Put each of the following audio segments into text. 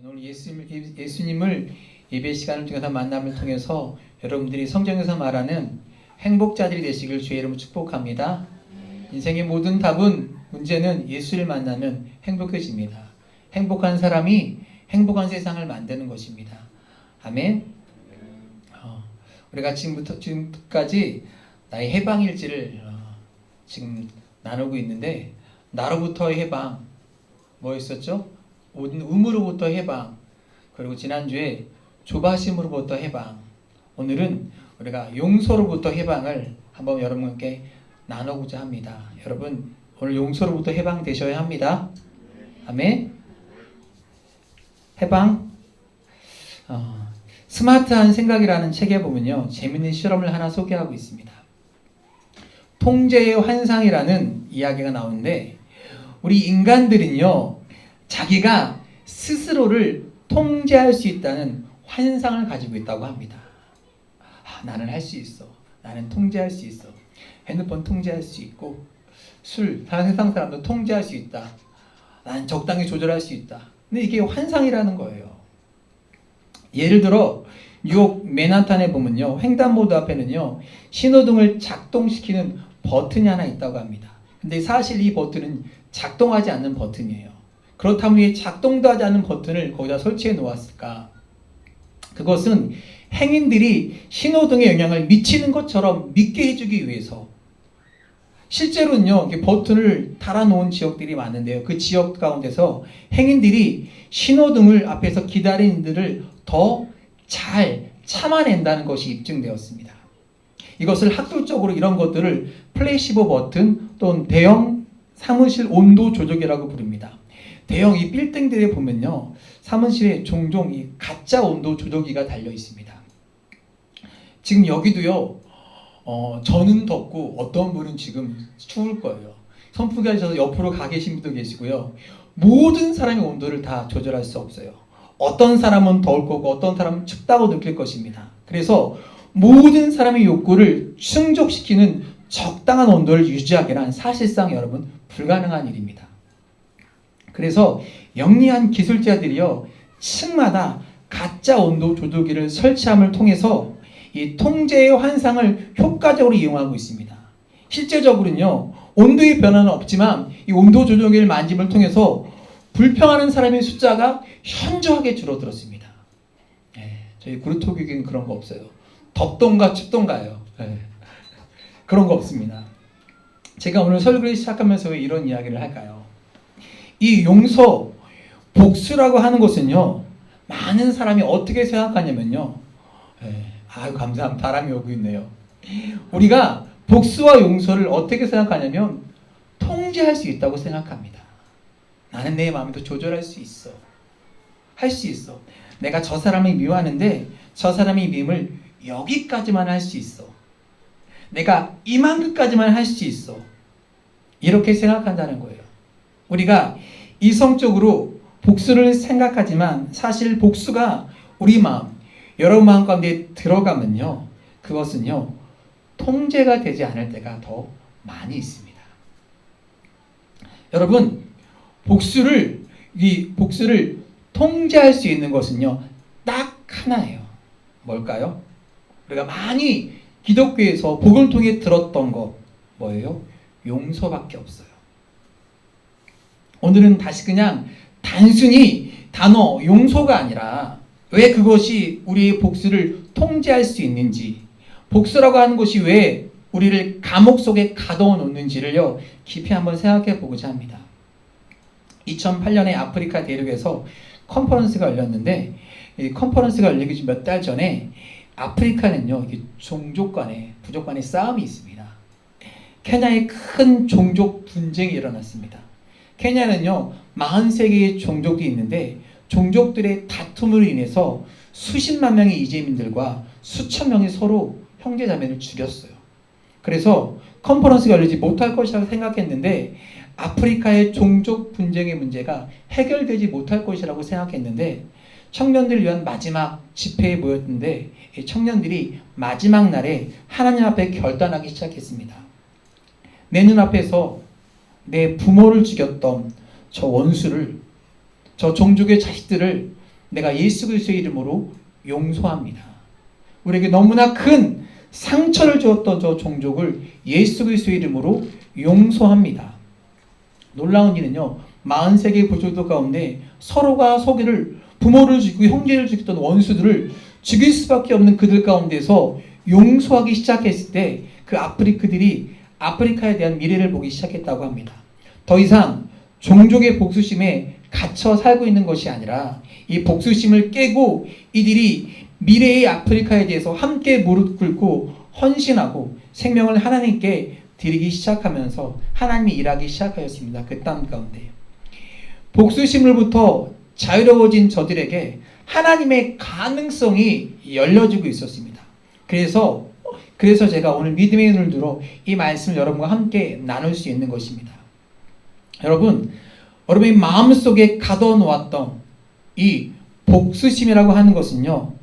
오늘 예수님을 예배 시간을 통해서 만남을 통해서 여러분들이 성경에서 말하는 행복자들이 되시길 주의 이름으로 축복합니다. 인생의 모든 답은 문제는 예수를 만나면 행복해집니다. 행복한 사람이 행복한 세상을 만드는 것입니다. 아멘. 우리가 지금까지 나의 해방일지를 지금 나누고 있는데, 나로부터의 해방 뭐였었죠? 모든 의무로부터 해방, 그리고 지난주에 조바심으로부터 해방, 오늘은 우리가 용서로부터 해방을 한번 여러분께 나누고자 합니다. 여러분 오늘 용서로부터 해방되셔야 합니다. 아멘. 해방. 스마트한 생각이라는 책에 보면요, 재밌는 실험을 하나 소개하고 있습니다. 통제의 환상이라는 이야기가 나오는데, 우리 인간들은요, 자기가 스스로를 통제할 수 있다는 환상을 가지고 있다고 합니다. 나는 할 수 있어. 나는 통제할 수 있어. 핸드폰 통제할 수 있고, 세상 사람도 통제할 수 있다. 나는 적당히 조절할 수 있다. 근데 이게 환상이라는 거예요. 예를 들어 뉴욕 맨하탄에 보면요, 횡단보도 앞에는요, 신호등을 작동시키는 버튼이 하나 있다고 합니다. 근데 사실 이 버튼은 작동하지 않는 버튼이에요. 그렇다면 왜 작동도 하지 않는 버튼을 거기다 설치해 놓았을까? 그것은 행인들이 신호등에 영향을 미치는 것처럼 믿게 해주기 위해서. 실제로는요, 버튼을 달아놓은 지역들이 많은데요, 그 지역 가운데서 행인들이 신호등을 앞에서 기다리는 이들을 더 잘 참아낸다는 것이 입증되었습니다. 이것을 학술적으로 이런 것들을 플래시보 버튼 또는 대형 사무실 온도 조절이라고 부릅니다. 대형 이 빌딩들에 보면요, 사무실에 종종 이 가짜 온도 조절기가 달려 있습니다. 지금 여기도요, 저는 덥고 어떤 분은 지금 추울 거예요. 선풍기 하셔서 옆으로 가 계신 분도 계시고요. 모든 사람의 온도를 다 조절할 수 없어요. 어떤 사람은 더울 거고 어떤 사람은 춥다고 느낄 것입니다. 그래서 모든 사람의 욕구를 충족시키는 적당한 온도를 유지하기란 사실상 여러분 불가능한 일입니다. 그래서 영리한 기술자들이요, 층마다 가짜 온도 조절기를 설치함을 통해서 이 통제의 환상을 효과적으로 이용하고 있습니다. 실제적으로는요, 온도의 변화는 없지만 이 온도 조절기를 만짐을 통해서 불평하는 사람의 숫자가 현저하게 줄어들었습니다. 저희 구루토 교육에는 그런 거 없어요. 덥던가 춥던가요. 그런 거 없습니다. 제가 오늘 설교를 시작하면서 왜 이런 이야기를 할까요? 이 용서, 복수라고 하는 것은요, 많은 사람이 어떻게 생각하냐면요, 아유 감사합니다. 바람이 오고 있네요. 우리가 복수와 용서를 어떻게 생각하냐면 통제할 수 있다고 생각합니다. 나는 내 마음도 조절할 수 있어. 할 수 있어. 내가 저 사람이 미워하는데 저 사람이 미움을 여기까지만 할 수 있어. 내가 이만큼까지만 할 수 있어. 이렇게 생각한다는 거예요. 우리가 이성적으로 복수를 생각하지만 사실 복수가 우리 마음, 여러분 마음 가운데 들어가면요, 그것은요, 통제가 되지 않을 때가 더 많이 있습니다. 여러분, 복수를 통제할 수 있는 것은요, 딱 하나예요. 뭘까요? 우리가 많이 기독교에서 복음을 통해 들었던 것, 뭐예요? 용서밖에 없어요. 오늘은 다시 그냥 단순히 단어 용서가 아니라 왜 그것이 우리의 복수를 통제할 수 있는지, 복수라고 하는 것이 왜 우리를 감옥 속에 가둬 놓는지를요, 깊이 한번 생각해 보고자 합니다. 2008년에 아프리카 대륙에서 컨퍼런스가 열렸는데, 이 컨퍼런스가 열리기 몇 달 전에 아프리카는요, 종족 간의, 부족 간의 싸움이 있습니다. 케냐에 큰 종족 분쟁이 일어났습니다. 케냐는요, 43개의 종족이 있는데 종족들의 다툼으로 인해서 수십만 명의 이재민들과 수천 명이 서로 형제자매를 죽였어요. 그래서 컨퍼런스가 열리지 못할 것이라고 생각했는데, 아프리카의 종족 분쟁의 문제가 해결되지 못할 것이라고 생각했는데, 청년들을 위한 마지막 집회에 모였는데, 이 청년들이 마지막 날에 하나님 앞에 결단하기 시작했습니다. 내 눈앞에서 내 부모를 죽였던 저 원수를, 저 종족의 자식들을 내가 예수 그리스도의 이름으로 용서합니다. 우리에게 너무나 큰 상처를 주었던 저 종족을 예수 그리스도의 이름으로 용서합니다. 놀라운 일은요, 43개의 부족들 가운데 서로가 서로를 부모를 죽이고 형제를 죽였던 원수들을 죽일 수밖에 없는 그들 가운데서 용서하기 시작했을 때 그 아프리카들이 아프리카에 대한 미래를 보기 시작했다고 합니다. 더 이상 종족의 복수심에 갇혀 살고 있는 것이 아니라 이 복수심을 깨고 이들이 미래의 아프리카에 대해서 함께 무릎 꿇고 헌신하고 생명을 하나님께 드리기 시작하면서 하나님이 일하기 시작하였습니다. 그 땅 가운데. 복수심으로부터 자유로워진 저들에게 하나님의 가능성이 열려지고 있었습니다. 그래서 제가 오늘 믿음의 눈을 들어 이 말씀을 여러분과 함께 나눌 수 있는 것입니다. 여러분의 마음속에 가둬놓았던 이 복수심이라고 하는 것은요,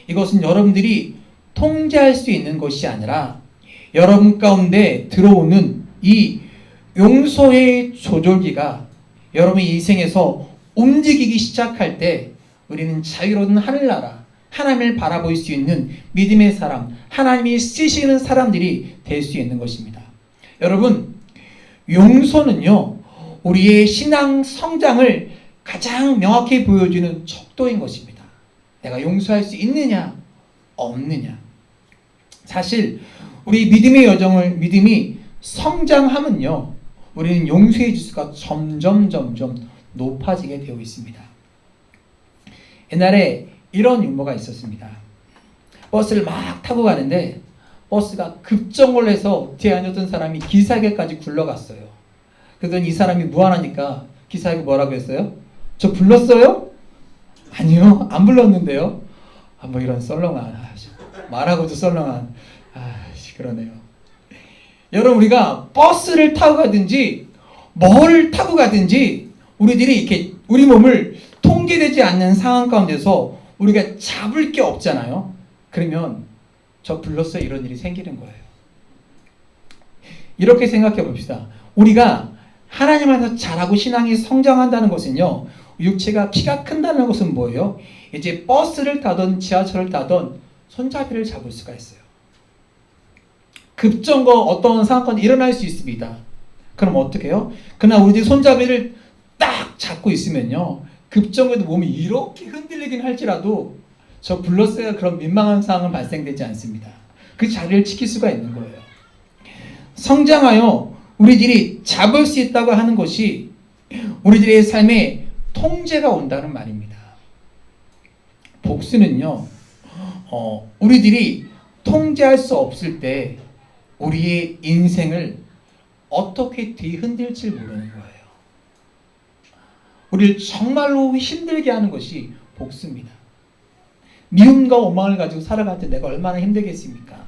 이것은 여러분들이 통제할 수 있는 것이 아니라 여러분 가운데 들어오는 이 용서의 조절기가 여러분의 인생에서 움직이기 시작할 때 우리는 자유로운 하늘나라, 하나님을 바라볼 수 있는 믿음의 사람, 하나님이 쓰시는 사람들이 될 수 있는 것입니다. 여러분, 용서는요, 우리의 신앙 성장을 가장 명확히 보여주는 척도인 것입니다. 내가 용서할 수 있느냐, 없느냐. 사실 우리 믿음이 성장하면요, 우리는 용서의 지수가 점점 높아지게 되어 있습니다. 옛날에 이런 유머가 있었습니다. 버스를 막 타고 가는데 버스가 급정거를 해서 뒤에 앉았던 사람이 기사에게까지 굴러갔어요. 그랬더니 이 사람이 무안하니까 기사에게 뭐라고 했어요? 저 불렀어요? 아니요, 안 불렀는데요. 뭐 이런 썰렁한, 말하고도 썰렁한, 그러네요. 여러분, 우리가 버스를 타고 가든지 뭘 타고 가든지 우리들이 이렇게 우리 몸을 통제되지 않는 상황 가운데서 우리가 잡을 게 없잖아요. 그러면 저 불렀어요, 이런 일이 생기는 거예요. 이렇게 생각해 봅시다. 우리가 하나님 안에서 자라고 신앙이 성장한다는 것은요, 육체가 키가 큰다는 것은 뭐예요? 이제 버스를 타던 지하철을 타던 손잡이를 잡을 수가 있어요. 급정거 어떤 상황이 일어날 수 있습니다. 그럼 어떻게 해요? 그러나 우리들이 손잡이를 딱 잡고 있으면요, 급정거에도 몸이 이렇게 흔들리긴 할지라도 저 불렀어야 그런 민망한 상황은 발생되지 않습니다. 그 자리를 지킬 수가 있는 거예요. 성장하여 우리들이 잡을 수 있다고 하는 것이 우리들의 삶에 통제가 온다는 말입니다. 복수는요, 우리들이 통제할 수 없을 때 우리의 인생을 어떻게 뒤흔들지 모르는 거예요. 우리를 정말로 힘들게 하는 것이 복수입니다. 미움과 원망을 가지고 살아갈 때 내가 얼마나 힘들겠습니까?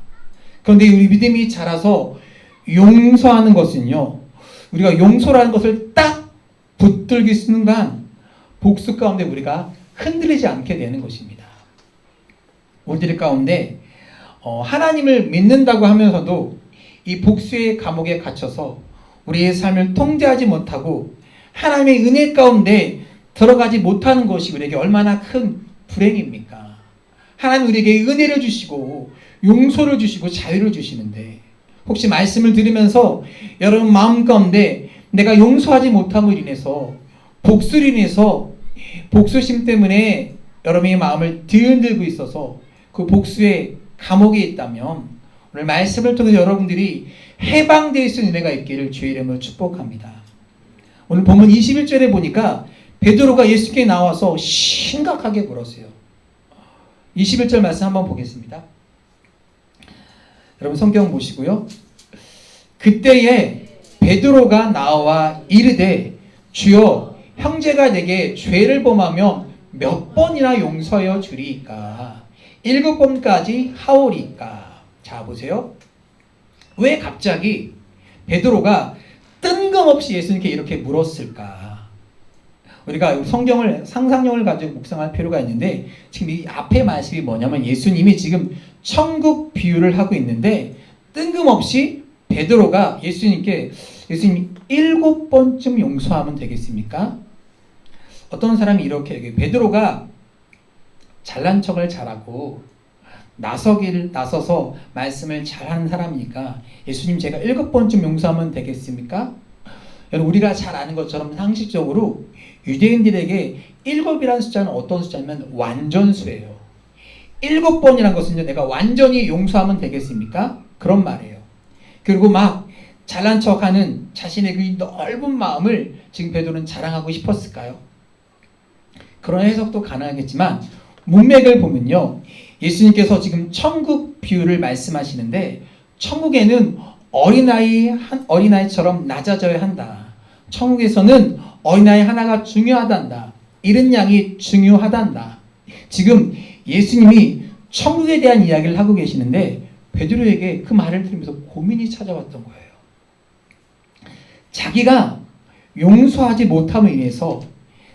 그런데 우리 믿음이 자라서 용서하는 것은요, 우리가 용서라는 것을 딱 붙들기 순간 복수 가운데 우리가 흔들리지 않게 되는 것입니다. 우리들 가운데 하나님을 믿는다고 하면서도 이 복수의 감옥에 갇혀서 우리의 삶을 통제하지 못하고 하나님의 은혜 가운데 들어가지 못하는 것이 우리에게 얼마나 큰 불행입니까? 하나님 우리에게 은혜를 주시고 용서를 주시고 자유를 주시는데, 혹시 말씀을 들으면서 여러분 마음 가운데 내가 용서하지 못함으로 인해서, 복수로 인해서, 복수심 때문에 여러분의 마음을 뒤흔들고 있어서 그 복수의 감옥에 있다면 오늘 말씀을 통해서 여러분들이 해방될 수 있는 은혜가 있기를 주의 이름으로 축복합니다. 오늘 본문 21절에 보니까 베드로가 예수께 나와서 심각하게 물었어요. 21절 말씀 한번 보겠습니다. 여러분 성경 보시고요. 그때에 베드로가 나와 이르되 주여, 형제가 내게 죄를 범하며 몇 번이나 용서하여 주리이까? 7번까지 하오리이까? 자 보세요. 왜 갑자기 베드로가 뜬금없이 예수님께 이렇게 물었을까? 우리가 성경을 상상력을 가지고 묵상할 필요가 있는데, 지금 이 앞에 말씀이 뭐냐면 예수님이 지금 천국 비유를 하고 있는데 뜬금없이 베드로가 예수님께, 예수님 7번쯤 용서하면 되겠습니까? 어떤 사람이 이렇게 얘기해요. 베드로가 잘난 척을 잘하고 나서서 말씀을 잘하는 사람이니까 예수님 제가 7번쯤 용서하면 되겠습니까? 여러분 우리가 잘 아는 것처럼 상식적으로 유대인들에게 7이라는 숫자는 어떤 숫자냐면 완전수예요. 7번이란 것은요 내가 완전히 용서하면 되겠습니까? 그런 말이에요. 그리고 막 잘난 척하는 자신의 그 넓은 마음을 지금 베드로는 자랑하고 싶었을까요? 그런 해석도 가능하겠지만 문맥을 보면요 예수님께서 지금 천국 비유를 말씀하시는데 천국에는 어린아이처럼 낮아져야 한다. 천국에서는 어린아이 하나가 중요하단다. 이른 양이 중요하단다. 지금 예수님이 천국에 대한 이야기를 하고 계시는데 베드로에게 그 말을 들으면서 고민이 찾아왔던 거예요. 자기가 용서하지 못함으로 인해서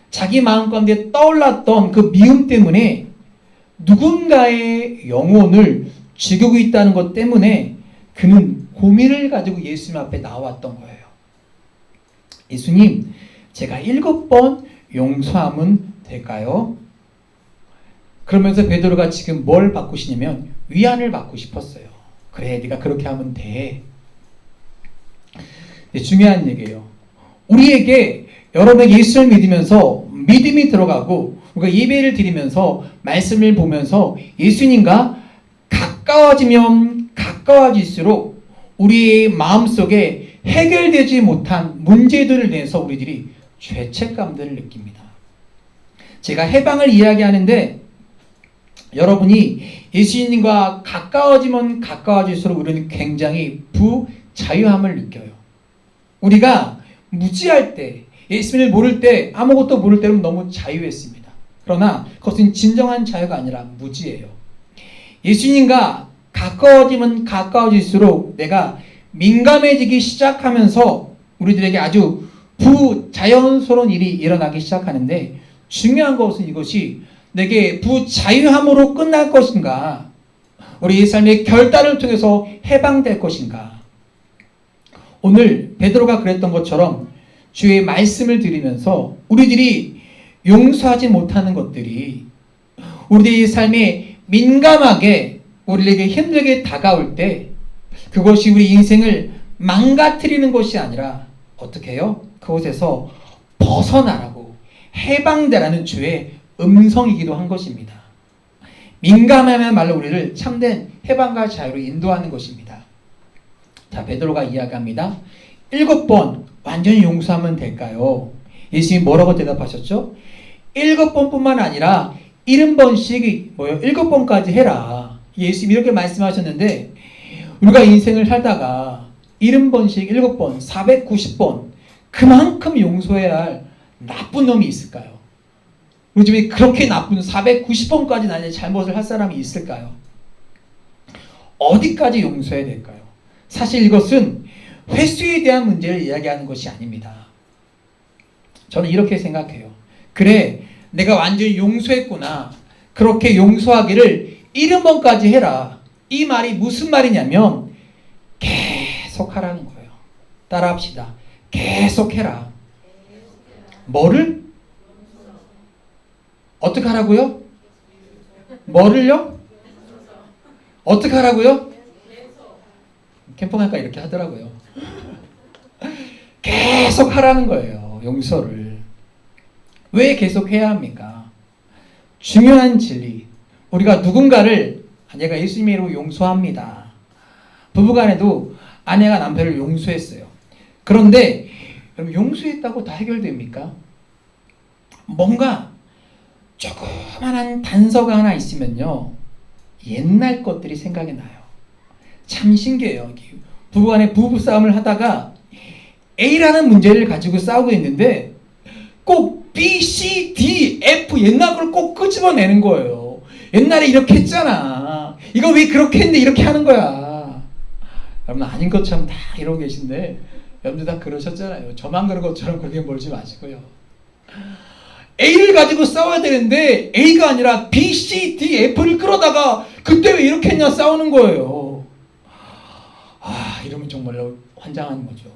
자기 마음 가운데 떠올랐던 그 미움 때문에 누군가의 영혼을 죽이고 있다는 것 때문에 그는 고민을 가지고 예수님 앞에 나왔던 거예요. 예수님, 제가 7번 용서하면 될까요? 그러면서 베드로가 지금 뭘 받고 싶냐면 위안을 받고 싶었어요. 그래, 네가 그렇게 하면 돼. 네, 중요한 얘기예요. 우리에게 여러분에게 예수를 믿으면서 믿음이 들어가고 우리가 예배를 드리면서 말씀을 보면서 예수님과 가까워지면 가까워질수록 우리의 마음속에 해결되지 못한 문제들을 내서 우리들이 죄책감들을 느낍니다. 제가 해방을 이야기하는데 여러분이 예수님과 가까워지면 가까워질수록 우리는 굉장히 부자유함을 느껴요. 우리가 무지할 때, 예수님을 모를 때, 아무것도 모를 때는 너무 자유했습니다. 그러나 그것은 진정한 자유가 아니라 무지예요. 예수님과 가까워지면 가까워질수록 내가 민감해지기 시작하면서 우리들에게 아주 부자연스러운 일이 일어나기 시작하는데 중요한 것은 이것이 내게 부자유함으로 끝날 것인가, 우리 삶의 결단을 통해서 해방될 것인가. 오늘 베드로가 그랬던 것처럼 주의 말씀을 들으면서 우리들이 용서하지 못하는 것들이 우리들의 삶에 민감하게 우리에게 힘들게 다가올 때 그것이 우리 인생을 망가뜨리는 것이 아니라 어떻게 해요? 그곳에서 벗어나라고 해방되라는 주의 음성이기도 한 것입니다. 민감하면말로 우리를 참된 해방과 자유로 인도하는 것입니다. 자, 베드로가 이야기합니다. 7번 완전히 용서하면 될까요? 예수님이 뭐라고 대답하셨죠? 7번뿐만 아니라 70번씩 7번까지 해라. 예수님이 이렇게 말씀하셨는데 우리가 인생을 살다가 70번씩 7번, 490번 그만큼 용서해야 할 나쁜 놈이 있을까요? 우리 집에 그렇게 나쁜 490번까지 나의 잘못을 할 사람이 있을까요? 어디까지 용서해야 될까요? 사실 이것은 횟수에 대한 문제를 이야기하는 것이 아닙니다. 저는 이렇게 생각해요. 그래, 내가 완전히 용서했구나. 그렇게 용서하기를 70번까지 해라. 이 말이 무슨 말이냐면 계속 하라는 거예요. 따라합시다. 계속 해라. 뭐를? 어떻게 하라고요? 뭐를요? 어떻게 하라고요? 캠프 가니까 이렇게 하더라고요. 계속 하라는 거예요. 용서를. 왜 계속 해야 합니까? 중요한 진리. 우리가 누군가를 아내가 예수님의 이름으로 용서합니다. 부부간에도 아내가 남편을 용서했어요. 그런데 여러분 용서했다고 다 해결됩니까? 뭔가 조그만한 단서가 하나 있으면요 옛날 것들이 생각이 나요. 참 신기해요. 부부간에 부부싸움을 하다가 A라는 문제를 가지고 싸우고 있는데 꼭 B, C, D, F 옛날 걸 꼭 끄집어내는 거예요. 옛날에 이렇게 했잖아. 이거 왜 그렇게 했는데 이렇게 하는 거야. 여러분 아닌 것처럼 다 이러고 계신데 여러분들 다 그러셨잖아요. 저만 그런 것처럼 그렇게 몰지 마시고요. A를 가지고 싸워야 되는데 A가 아니라 B, C, D, F를 끌어다가 그때 왜 이렇게 했냐 싸우는 거예요. 이러면 정말로 환장하는 거죠.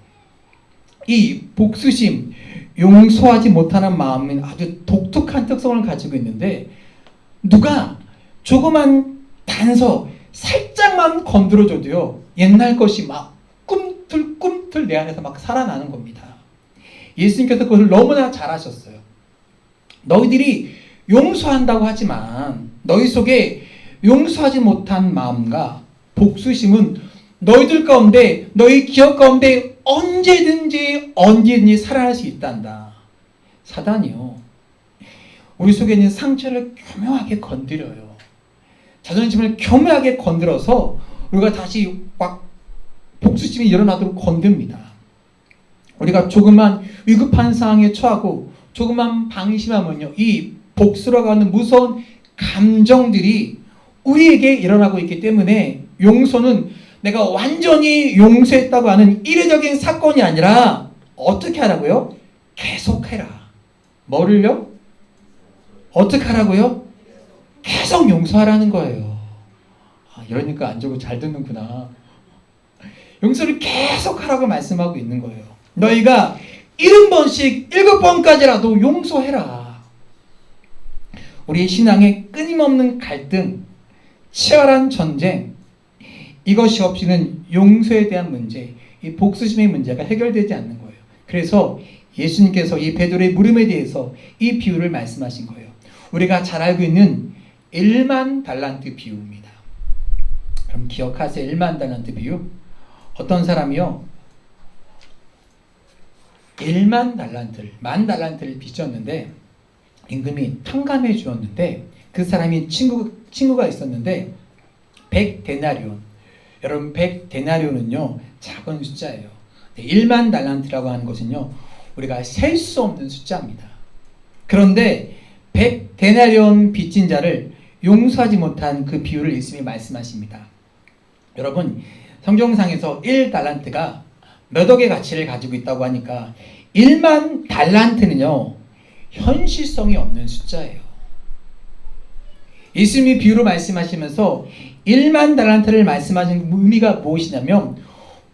이 복수심, 용서하지 못하는 마음은 아주 독특한 특성을 가지고 있는데 누가 조그만 단서 살짝만 건드려줘도요, 옛날 것이 막 꿈틀꿈틀 내 안에서 막 살아나는 겁니다. 예수님께서 그것을 너무나 잘하셨어요. 너희들이 용서한다고 하지만 너희 속에 용서하지 못한 마음과 복수심은 너희들 가운데, 너희 기억 가운데 언제든지 살아날 수 있단다. 사단이요, 우리 속에 있는 상처를 교묘하게 건드려요. 자존심을 교묘하게 건드려서 우리가 다시 막 복수심이 일어나도록 건듭니다. 우리가 조금만 위급한 상황에 처하고 조금만 방심하면요, 이 복수라고 하는 무서운 감정들이 우리에게 일어나고 있기 때문에 용서는 내가 완전히 용서했다고 하는 이례적인 사건이 아니라 어떻게 하라고요? 계속해라. 뭐를요? 어떻게 하라고요? 계속 용서하라는 거예요. 이러니까 안 좋고 잘 듣는구나. 용서를 계속 하라고 말씀하고 있는 거예요. 너희가 70번씩 7번까지라도 용서해라. 우리의 신앙에 끊임없는 갈등, 치열한 전쟁, 이것이 없이는 용서에 대한 문제, 이 복수심의 문제가 해결되지 않는 거예요. 그래서 예수님께서 이 베드로의 물음에 대해서 이 비유를 말씀하신 거예요. 우리가 잘 알고 있는 1만 달란트 비유입니다. 그럼 기억하세요. 1만 달란트 비유. 어떤 사람이요, 1만 달란트를, 10,000달란트를 빚졌는데 임금이 탕감해 주었는데, 그 사람이 친구가 있었는데 100데나리온. 여러분, 100데나리온은요 작은 숫자예요. 1만 달란트라고 하는 것은요 우리가 셀 수 없는 숫자입니다. 그런데 100데나리온 빚진 자를 용서하지 못한 그 비유를 예수님이 말씀하십니다. 여러분, 성경상에서 1달란트가 몇 억의 가치를 가지고 있다고 하니까 1만 달란트는요 현실성이 없는 숫자예요. 예수님이 비유로 말씀하시면서 1만 달란트를 말씀하신 의미가 무엇이냐면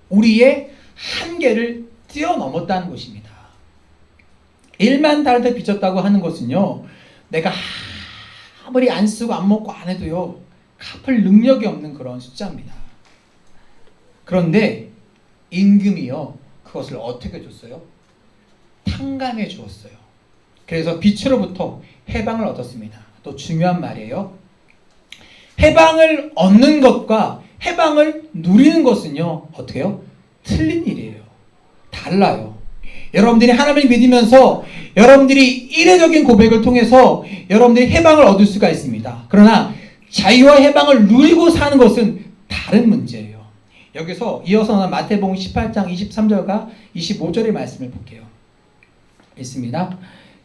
우리의 한계를 뛰어넘었다는 것입니다. 1만 달란트 빚졌다고 하는 것은요, 내가 아무리 안 쓰고 안 먹고 안 해도요 갚을 능력이 없는 그런 숫자입니다. 그런데 임금이요 그것을 어떻게 줬어요? 탕감해 주었어요. 그래서 빚으로부터 해방을 얻었습니다. 또 중요한 말이에요. 해방을 얻는 것과 해방을 누리는 것은요 어떻게 해요? 틀린 일이에요. 달라요. 여러분들이 하나님을 믿으면서 여러분들이 이례적인 고백을 통해서 여러분들이 해방을 얻을 수가 있습니다. 그러나 자유와 해방을 누리고 사는 것은 다른 문제예요. 여기서 이어서 마태복음 18장 23절과 25절의 말씀을 볼게요. 있습니다.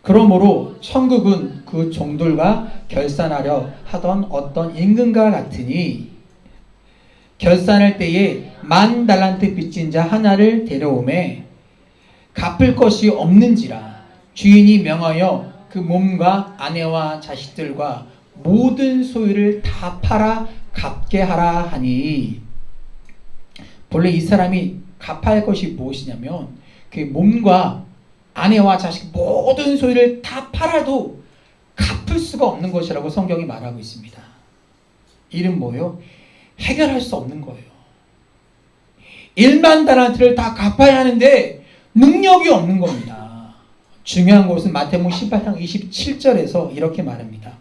그러므로 천국은 그 종들과 결산하려 하던 어떤 임금과 같으니 결산할 때에 10,000달란트 빚진 자 하나를 데려오매 갚을 것이 없는지라 주인이 명하여 그 몸과 아내와 자식들과 모든 소유를 다 팔아 갚게 하라 하니, 본래 이 사람이 갚아야 할 것이 무엇이냐면 그 몸과 아내와 자식 모든 소유를 다 팔아도 갚을 수가 없는 것이라고 성경이 말하고 있습니다. 이는 뭐예요? 해결할 수 없는 거예요. 1만 달란트를 다 갚아야 하는데 능력이 없는 겁니다. 중요한 것은 마태복음 18장 27절에서 이렇게 말합니다.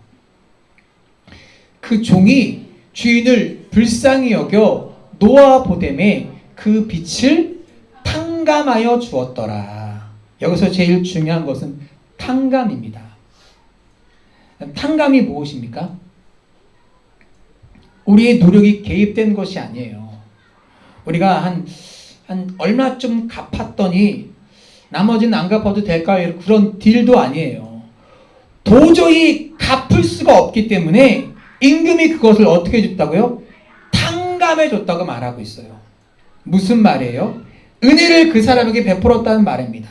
그 종이 주인을 불쌍히 여겨 놓아보되매 그 빚을 탕감하여 주었더라. 여기서 제일 중요한 것은 탕감입니다. 탕감이 무엇입니까? 우리의 노력이 개입된 것이 아니에요. 우리가 한 얼마쯤 갚았더니 나머지는 안 갚아도 될까요? 그런 딜도 아니에요. 도저히 갚을 수가 없기 때문에 임금이 그것을 어떻게 줬다고요? 탕감해 줬다고 말하고 있어요. 무슨 말이에요? 은혜를 그 사람에게 베풀었다는 말입니다.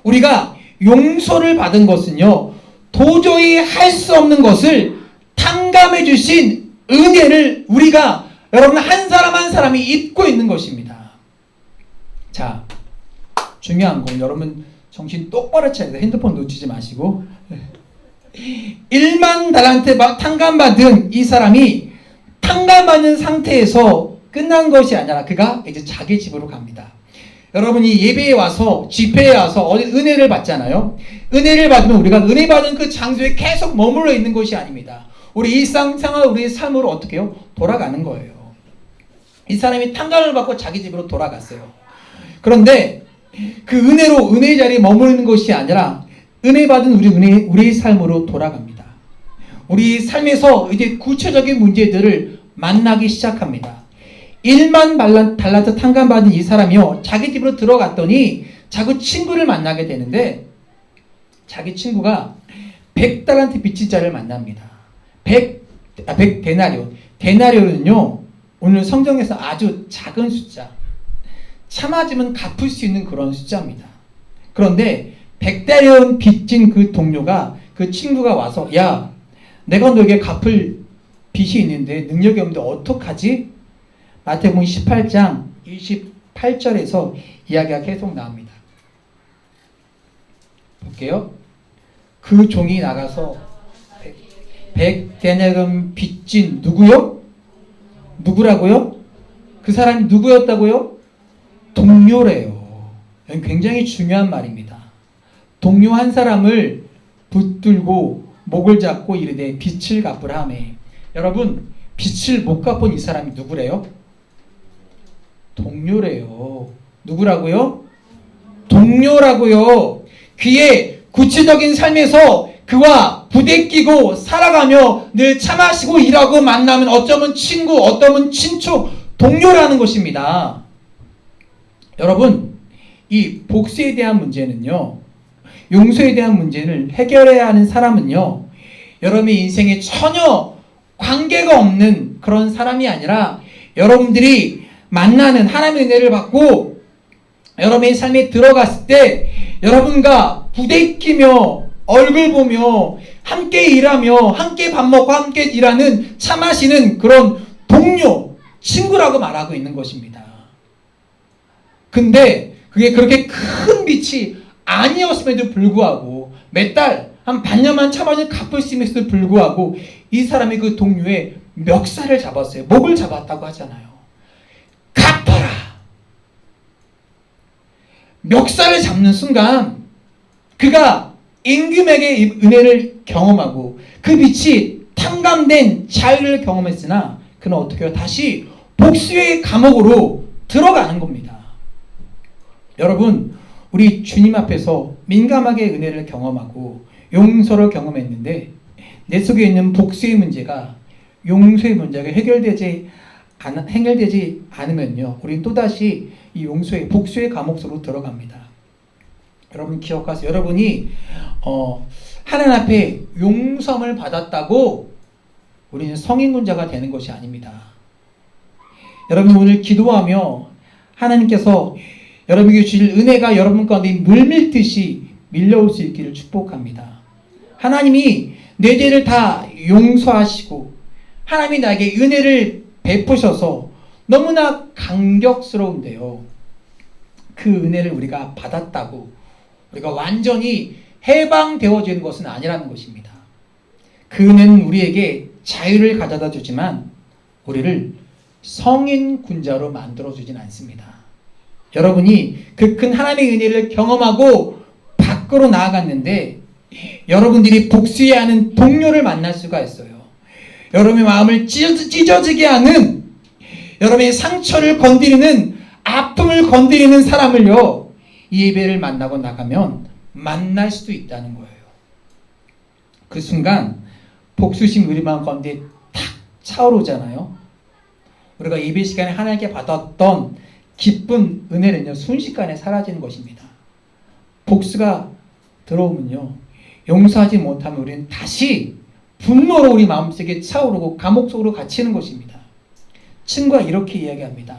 우리가 용서를 받은 것은요, 도저히 할 수 없는 것을 탕감해 주신 은혜를 우리가, 여러분, 한 사람 한 사람이 입고 있는 것입니다. 자, 중요한 건 여러분 정신 똑바로 차려서 핸드폰 놓치지 마시고 1만 달란트 탕감받은 이 사람이 탕감받는 상태에서 끝난 것이 아니라 그가 이제 자기 집으로 갑니다. 여러분이 예배에 와서 집회에 와서 어디 은혜를 받잖아요. 은혜를 받으면 우리가 은혜 받은 그 장소에 계속 머물러 있는 것이 아닙니다. 우리 일상생활 우리의 삶으로 어떻게 해요? 돌아가는 거예요. 이 사람이 탕감을 받고 자기 집으로 돌아갔어요. 그런데 그 은혜의 자리에 머무르는 것이 아니라 은혜 받은 우리의 삶으로 돌아갑니다. 우리 삶에서 이제 구체적인 문제들을 만나기 시작합니다. 1만 달란트 탕감받은 이 사람이요, 자기 집으로 들어갔더니 자기 친구를 만나게 되는데 자기 친구가 100달란트 빚진 자를 만납니다. 100데나리오. 데나리오는요, 오늘 성경에서 아주 작은 숫자, 참아지면 갚을 수 있는 그런 숫자입니다. 그런데 100데나리온 빚진 그 동료가, 그 친구가 와서, 야, 내가 너에게 갚을 빚이 있는데 능력이 없는데 어떡하지? 마태복음 18장 28절에서 이야기가 계속 나옵니다. 볼게요. 그 종이 나가서 100데나리온 빚진 누구요? 누구라고요? 그 사람이 누구였다고요? 동료래요. 굉장히 중요한 말입니다. 동료 한 사람을 붙들고 목을 잡고 이르되 빚을 갚으라 하매. 여러분, 빚을 못 갚은 이 사람이 누구래요? 동료래요. 누구라고요? 동료라고요. 그의 구체적인 삶에서 그와 부대끼고 살아가며 늘 참아시고 일하고 만나면 어쩌면 친구, 어쩌면 친척, 동료라는 것입니다. 여러분, 이 복수에 대한 문제는요, 용서에 대한 문제를 해결해야 하는 사람은요, 여러분의 인생에 전혀 관계가 없는 그런 사람이 아니라 여러분들이 만나는 하나님의 은혜를 받고 여러분의 삶에 들어갔을 때 여러분과 부대끼며 얼굴 보며 함께 일하며 함께 밥 먹고 함께 일하는 참하시는 그런 동료, 친구라고 말하고 있는 것입니다. 근데 그게 그렇게 큰 빛이 아니었음에도 불구하고 몇 달, 한 반년만 참아서 갚을 수 있음에도 불구하고 이 사람이 그 동료의 멱살을 잡았어요. 목을 잡았다고 하잖아요. 갚아라! 멱살을 잡는 순간 그가 임금에게 은혜를 경험하고 그 빛이 탕감된 자유를 경험했으나 그는 어떻게 해요? 다시 복수의 감옥으로 들어가는 겁니다. 여러분, 우리 주님 앞에서 민감하게 은혜를 경험하고 용서를 경험했는데 내 속에 있는 복수의 문제가, 용서의 문제가 해결되지 않으면요, 우리는 또다시 이 용서의, 복수의 감옥 속으로 들어갑니다. 여러분 기억하세요. 여러분이 하나님 앞에 용서를 받았다고 우리는 성인군자가 되는 것이 아닙니다. 여러분 오늘 기도하며 하나님께서 여러분에게 주실 은혜가 여러분 가운데 물밀듯이 밀려올 수 있기를 축복합니다. 하나님이 내 죄를 다 용서하시고 하나님이 나에게 은혜를 베푸셔서 너무나 감격스러운데요, 그 은혜를 우리가 받았다고 우리가 완전히 해방되어지는 것은 아니라는 것입니다. 그 은혜는 우리에게 자유를 가져다 주지만 우리를 성인 군자로 만들어주진 않습니다. 여러분이 그 큰 하나님의 은혜를 경험하고 밖으로 나아갔는데 여러분들이 복수해야 하는 동료를 만날 수가 있어요. 여러분의 마음을 찢어지게 하는, 여러분의 상처를 건드리는, 아픔을 건드리는 사람을요, 이 예배를 만나고 나가면 만날 수도 있다는 거예요. 그 순간 복수심 우리 마음 가운데 탁 차오르잖아요. 우리가 예배 시간에 하나님께 받았던 기쁜 은혜는요, 순식간에 사라지는 것입니다. 복수가 들어오면요, 용서하지 못하면 우리는 다시 분노로 우리 마음속에 차오르고 감옥 속으로 갇히는 것입니다. 친구가 이렇게 이야기합니다.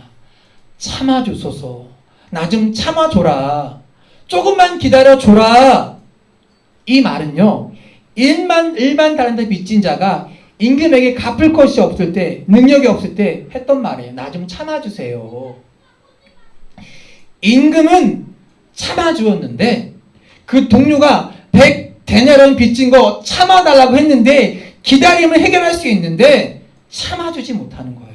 참아주소서. 나 좀 참아줘라. 조금만 기다려줘라. 이 말은요, 1만 달란트 빚진 자가 임금에게 갚을 것이 없을 때, 능력이 없을 때 했던 말이에요. 나 좀 참아주세요. 임금은 참아주었는데 그 동료가 100 대내론 빚진 거 참아달라고 했는데 기다림을 해결할 수 있는데 참아주지 못하는 거예요.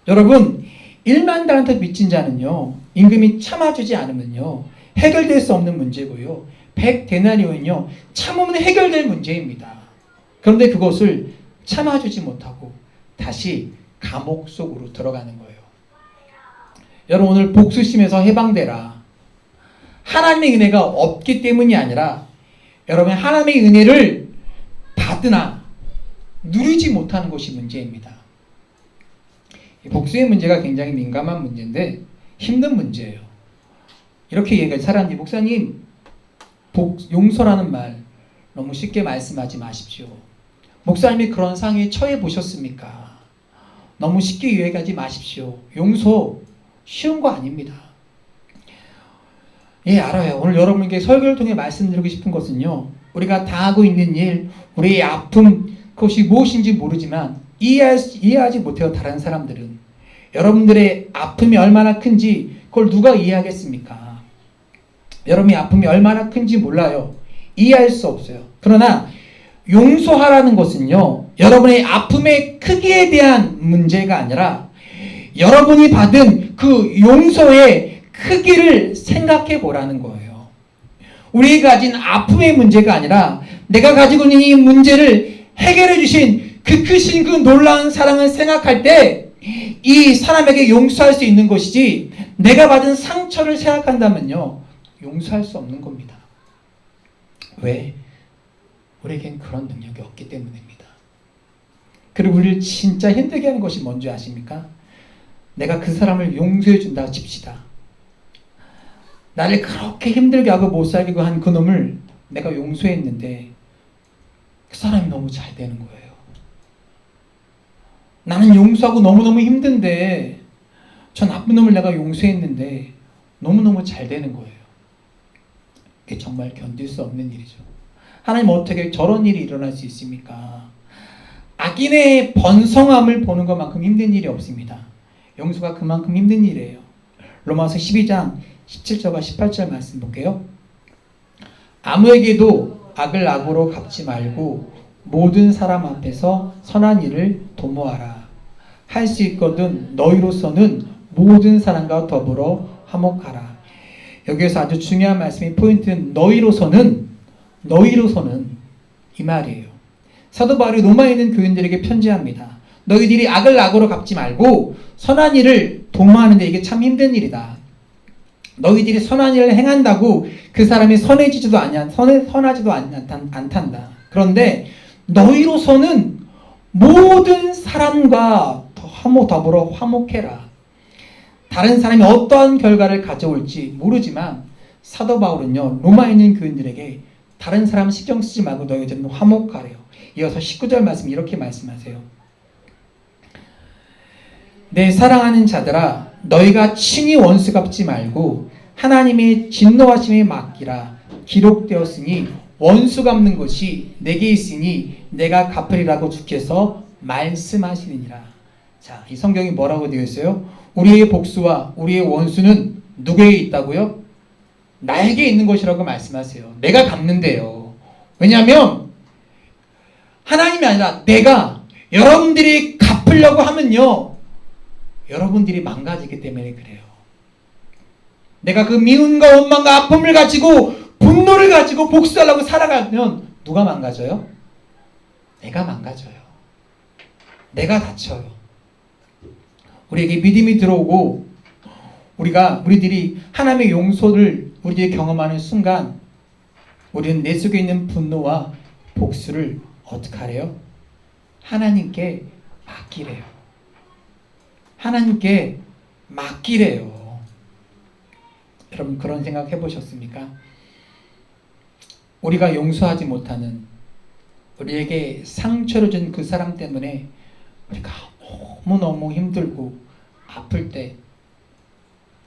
여러분 1만 달란트 빚진 자는요 임금이 참아주지 않으면요 해결될 수 없는 문제고요 100데나리온은요 참으면 해결될 문제입니다. 그런데 그것을 참아주지 못하고 다시 감옥 속으로 들어가는 거예요. 여러분 오늘 복수심에서 해방되라. 하나님의 은혜가 없기 때문이 아니라 여러분 하나님의 은혜를 받으나 누리지 못하는 것이 문제입니다. 복수의 문제가 굉장히 민감한 문제인데 힘든 문제예요. 이렇게 얘기할 사람들이 목사님 용서라는 말 너무 쉽게 말씀하지 마십시오. 목사님이 그런 상황에 처해 보셨습니까? 너무 쉽게 이야기하지 마십시오. 용서 쉬운 거 아닙니다. 예, 알아요. 오늘 여러분께 설교를 통해 말씀드리고 싶은 것은요. 우리가 당하고 있는 일, 우리의 아픔, 그것이 무엇인지 모르지만 이해하지 못해요. 다른 사람들은. 여러분들의 아픔이 얼마나 큰지 그걸 누가 이해하겠습니까? 여러분의 아픔이 얼마나 큰지 몰라요. 이해할 수 없어요. 그러나 용서하라는 것은요. 여러분의 아픔의 크기에 대한 문제가 아니라 여러분이 받은 그 용서의 크기를 생각해 보라는 거예요. 우리가 가진 아픔의 문제가 아니라 내가 가지고 있는 이 문제를 해결해 주신 그 크신 그 놀라운 사랑을 생각할 때 이 사람에게 용서할 수 있는 것이지 내가 받은 상처를 생각한다면요. 용서할 수 없는 겁니다. 왜? 우리에겐 그런 능력이 없기 때문입니다. 그리고 우리를 진짜 힘들게 하는 것이 뭔지 아십니까? 내가 그 사람을 용서해 준다 칩시다. 나를 그렇게 힘들게 하고 못 살게 한 그 놈을 내가 용서했는데 그 사람이 너무 잘 되는 거예요. 나는 용서하고 너무너무 힘든데 저 나쁜 놈을 내가 용서했는데 너무너무 잘 되는 거예요. 그게 정말 견딜 수 없는 일이죠. 하나님 어떻게 저런 일이 일어날 수 있습니까? 악인의 번성함을 보는 것만큼 힘든 일이 없습니다. 용서가 그만큼 힘든 일이에요. 로마서 12장 17절과 18절 말씀 볼게요. 아무에게도 악을 악으로 갚지 말고 모든 사람 앞에서 선한 일을 도모하라. 할 수 있거든 너희로서는 모든 사람과 더불어 화목하라. 여기에서 아주 중요한 말씀이 포인트는 너희로서는 이 말이에요. 사도 바울이 로마에 있는 교인들에게 편지합니다. 너희들이 악을 악으로 갚지 말고 선한 일을 도모하는데 이게 참 힘든 일이다. 너희들이 선한 일을 행한다고 그 사람이 선하지도 않단다. 그런데 너희로서는 모든 사람과 더불어 화목해라. 다른 사람이 어떠한 결과를 가져올지 모르지만 사도 바울은요 로마에 있는 교인들에게 다른 사람 신경 쓰지 말고 너희들은 화목하래요. 이어서 19절 말씀 이렇게 말씀하세요. 내 사랑하는 자들아 너희가 친히 원수 갚지 말고 하나님의 진노하심에 맡기라. 기록되었으니 원수 갚는 것이 내게 있으니 내가 갚으리라고 주께서 말씀하시느니라. 자, 이 성경이 뭐라고 되어 있어요? 우리의 복수와 우리의 원수는 누구에게 있다고요? 나에게 있는 것이라고 말씀하세요. 내가 갚는데요. 왜냐하면 하나님이 아니라 내가 여러분들이 갚으려고 하면요 여러분들이 망가지기 때문에 그래요. 내가 그 미움과 원망과 아픔을 가지고 분노를 가지고 복수하려고 살아가면 누가 망가져요? 내가 망가져요. 내가 다쳐요. 우리에게 믿음이 들어오고 우리들이 하나님의 용서를 우리들이 경험하는 순간 우리는 내 속에 있는 분노와 복수를 어떻게 하래요? 하나님께 맡기래요. 하나님께 맡기래요. 여러분 그런 생각 해보셨습니까? 우리가 용서하지 못하는 우리에게 상처를 준 그 사람 때문에 우리가 너무너무 힘들고 아플 때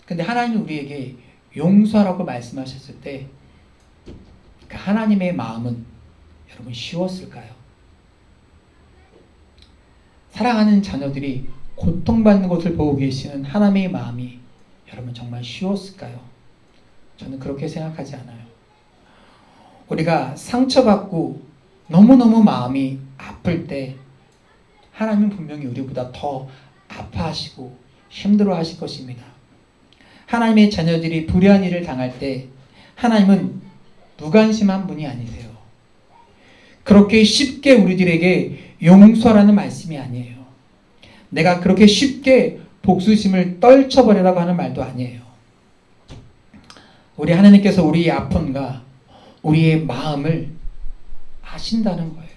근데 하나님이 우리에게 용서하라고 말씀하셨을 때 그 하나님의 마음은 여러분 쉬웠을까요? 사랑하는 자녀들이 고통받는 것을 보고 계시는 하나님의 마음이 여러분 정말 쉬웠을까요? 저는 그렇게 생각하지 않아요. 우리가 상처받고 너무너무 마음이 아플 때 하나님은 분명히 우리보다 더 아파하시고 힘들어하실 것입니다. 하나님의 자녀들이 불의한 일을 당할 때 하나님은 무관심한 분이 아니세요. 그렇게 쉽게 우리들에게 용서하라는 말씀이 아니에요. 내가 그렇게 쉽게 복수심을 떨쳐버리라고 하는 말도 아니에요. 우리 하나님께서 우리의 아픔과 우리의 마음을 아신다는 거예요.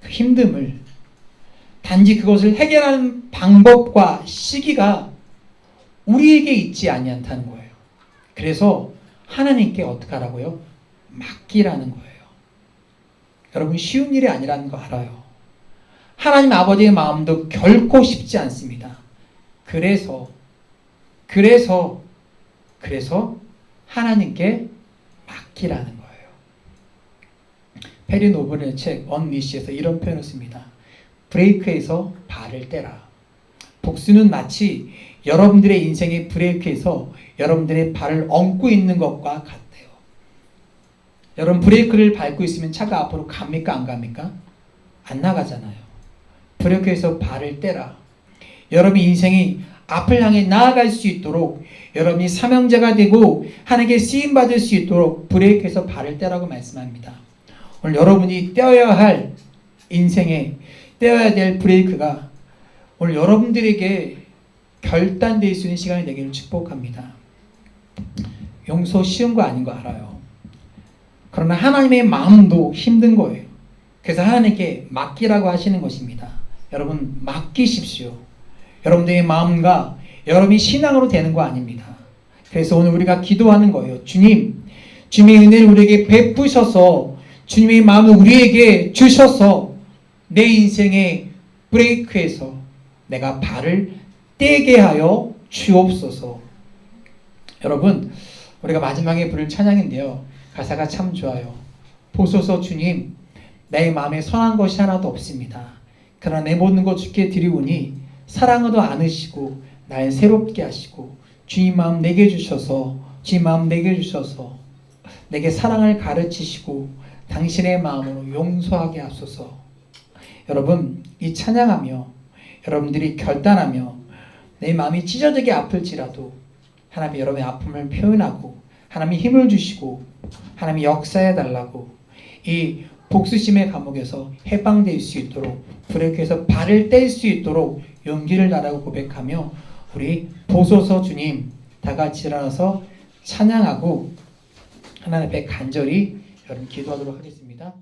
그 힘듦을. 단지 그것을 해결하는 방법과 시기가 우리에게 있지 아니한다는 거예요. 그래서 하나님께 어떻게 하라고요? 맡기라는 거예요. 여러분, 쉬운 일이 아니라는 거 알아요. 하나님 아버지의 마음도 결코 쉽지 않습니다. 그래서 하나님께 맡기라는 거예요. 페리 노블의 책 언리시에서 이런 표현을 씁니다. 브레이크에서 발을 떼라. 복수는 마치 여러분들의 인생의 브레이크에서 여러분들의 발을 얹고 있는 것과 같아요. 여러분, 브레이크를 밟고 있으면 차가 앞으로 갑니까? 안 갑니까? 안 나가잖아요. 브레이크에서 발을 떼라. 여러분 인생이 앞을 향해 나아갈 수 있도록, 여러분이 사명자가 되고 하나님께 쓰임받을 수 있도록 브레이크에서 발을 떼라고 말씀합니다. 오늘 여러분이 떼어야 할 인생에 떼어야 될 브레이크가 오늘 여러분들에게 결단될 수 있는 시간이 되기를 축복합니다. 용서 쉬운 거 아닌 거 알아요. 그러나 하나님의 마음도 힘든 거예요. 그래서 하나님께 맡기라고 하시는 것입니다. 여러분, 맡기십시오. 여러분들의 마음과 여러분이 신앙으로 되는 거 아닙니다. 그래서 오늘 우리가 기도하는 거예요. 주님, 주님의 은혜를 우리에게 베푸셔서 주님의 마음을 우리에게 주셔서 내 인생의 브레이크에서 내가 발을 떼게 하여 주옵소서. 여러분, 우리가 마지막에 부를 찬양인데요. 가사가 참 좋아요. 보소서 주님, 내 마음에 선한 것이 하나도 없습니다. 그러나 내 모든 것 주께 드리오니 사랑도 안으시고 날 새롭게 하시고 주님 마음 내게 주셔서 주님 마음 내게 주셔서 내게 사랑을 가르치시고 당신의 마음으로 용서하게 하소서. 여러분, 이 찬양하며 여러분들이 결단하며 내 마음이 찢어지게 아플지라도 하나님이 여러분의 아픔을 표현하고 하나님이 힘을 주시고 하나님이 역사해 달라고 이 복수심의 감옥에서 해방될 수 있도록 브레이크에서 발을 뗄 수 있도록 용기를 달라고 고백하며 우리 보소서 주님 다 같이 일어나서 찬양하고 하나님 앞에 간절히 여러분 기도하도록 하겠습니다.